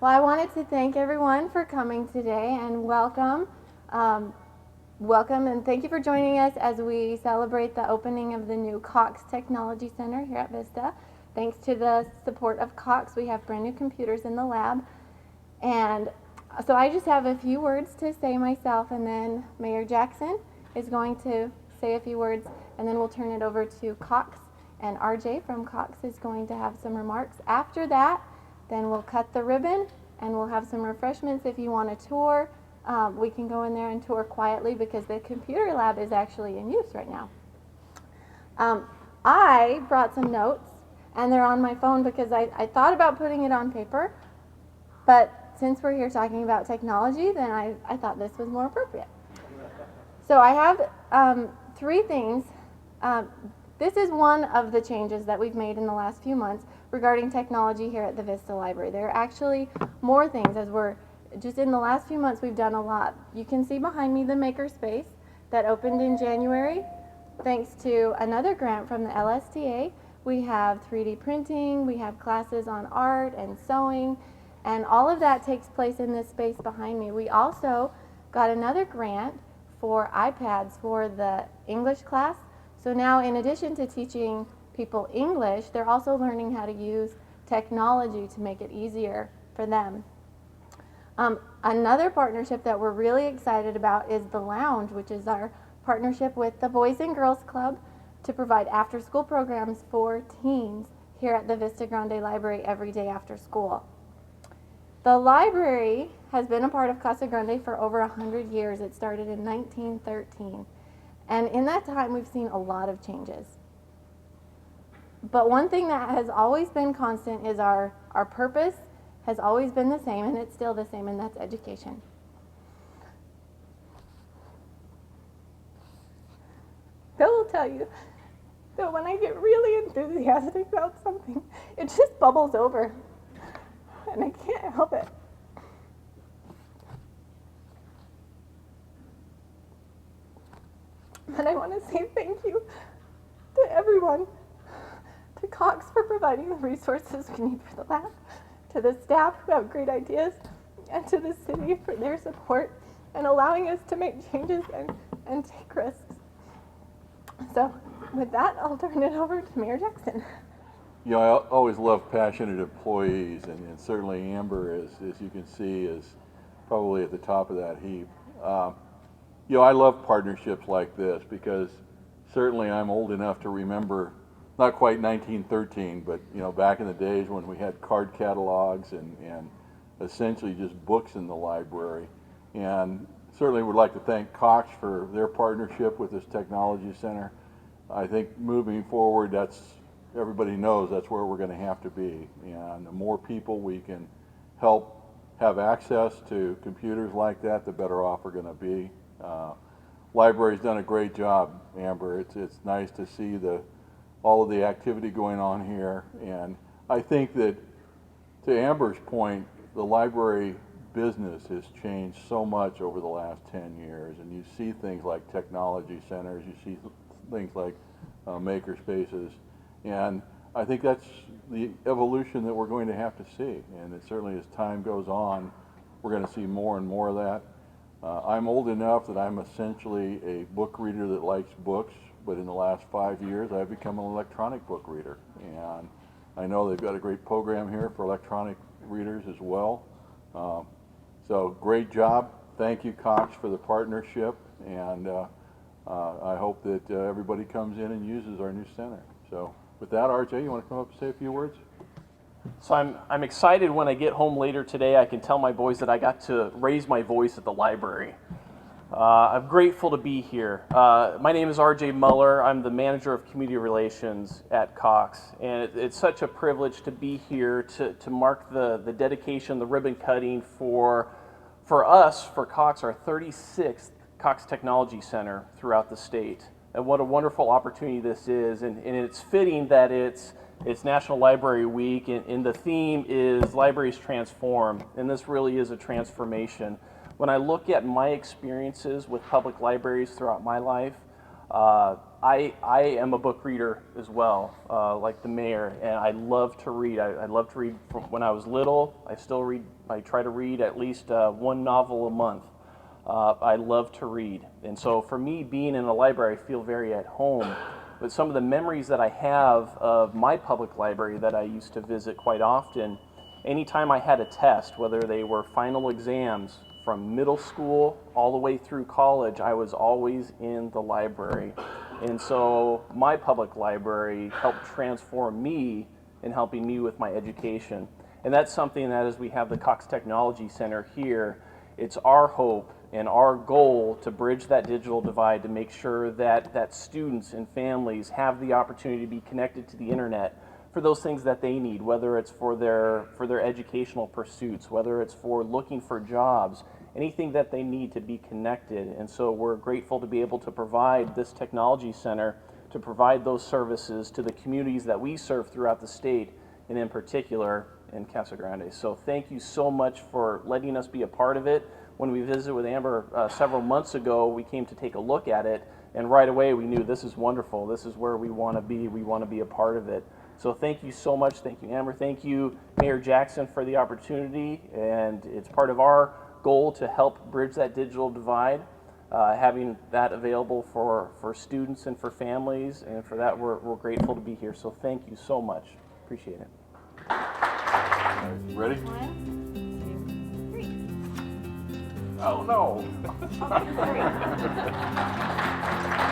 Well, I wanted to thank everyone for coming today and welcome. Welcome and thank you for joining us as we celebrate the opening of the new Cox Technology Center here at Vista. Thanks to the support of Cox, we have brand new computers in the lab. And so I just have a few words to say myself, and then Mayor Jackson is going to say a few words, and then we'll turn it over to Cox, and RJ from Cox is going to have some remarks. After that, then we'll cut the ribbon and we'll have some refreshments. If you want a tour, we can go in there and tour quietly because the computer lab is actually in use right now. I brought some notes and they're on my phone because I thought about putting it on paper, but since we're here talking about technology, then I thought this was more appropriate. So I have 3 things. This is one of the changes that we've made in the last few months regarding technology here at the Vista Library. There are actually more things as we're just in the last few months we've done a lot. You can see behind me the Makerspace that opened in January. Thanks to another grant from the LSTA, we have 3D printing, we have classes on art and sewing, and all of that takes place in this space behind me. We also got another grant for iPads for the English class. So now in addition to teaching people English, they're also learning how to use technology to make it easier for them. Another partnership that we're really excited about is the Lounge, which is our partnership with the Boys and Girls Club to provide after-school programs for teens here at the Vista Grande Library every day after school. The library has been a part of Casa Grande for over 100 years. It started in 1913. And in that time, we've seen a lot of changes. But one thing that has always been constant is our purpose has always been the same, and it's still the same, and that's education. Bill will tell you that when I get really enthusiastic about something, it just bubbles over, and I can't help it. But I want to say thank you to everyone, to Cox for providing the resources we need for the lab, to the staff who have great ideas, and to the city for their support and allowing us to make changes and take risks. So with that, I'll turn it over to Mayor Jackson. You know, I always love passionate employees, and certainly Amber, as you can see, is probably at the top of that heap. You know, I love partnerships like this because certainly I'm old enough to remember, not quite 1913, but you know, back in the days when we had card catalogs and essentially just books in the library. And certainly would like to thank Cox for their partnership with this technology center. I think moving forward, everybody knows that's where we're going to have to be. And the more people we can help have access to computers like that, the better off we're going to be. Library's done a great job, Amber. It's nice to see all of the activity going on here, and I think that, to Amber's point, the library business has changed so much over the last 10 years, and you see things like technology centers, you see things like makerspaces, and I think that's the evolution that we're going to have to see, and it certainly as time goes on, we're going to see more and more of that. I'm old enough that I'm essentially a book reader that likes books, but in the last 5 years I've become an electronic book reader, and I know they've got a great program here for electronic readers as well. So great job. Thank you, Cox, for the partnership, and I hope that everybody comes in and uses our new center. So with that, RJ, you want to come up and say a few words? So I'm excited when I get home later today. I can tell my boys that I got to raise my voice at the library. I'm grateful to be here. My name is RJ Muller. I'm the manager of community relations at Cox, and it's such a privilege to be here to mark the dedication, the ribbon cutting for us, for Cox, our 36th Cox Technology Center throughout the state. And what a wonderful opportunity this is, and it's fitting that it's National Library Week, and the theme is Libraries Transform, and this really is a transformation. When I look at my experiences with public libraries throughout my life, I am a book reader as well, like the mayor, and I love to read. I love to read from when I was little. I still read. I try to read at least one novel a month. I love to read, and so for me, being in a library, I feel very at home. But some of the memories that I have of my public library that I used to visit quite often, anytime I had a test, whether they were final exams from middle school all the way through college, I was always in the library. And so my public library helped transform me in helping me with my education. And that's something that as we have the Cox Technology Center here, it's our hope and our goal to bridge that digital divide to make sure that students and families have the opportunity to be connected to the internet for those things that they need, whether it's for their educational pursuits, whether it's for looking for jobs, anything that they need to be connected. And so we're grateful to be able to provide this technology center to provide those services to the communities that we serve throughout the state, and in particular in Casa Grande. So thank you so much for letting us be a part of it. When we visited with Amber several months ago, we came to take a look at it, and right away we knew this is wonderful. This is where we want to be. We want to be a part of it. So thank you so much. Thank you, Amber. Thank you, Mayor Jackson, for the opportunity, and it's part of our goal to help bridge that digital divide, having that available for students and for families, and for that we're grateful to be here. So thank you so much. Appreciate it. All right, ready? 1, 2, 3. Oh no! I'll do 3.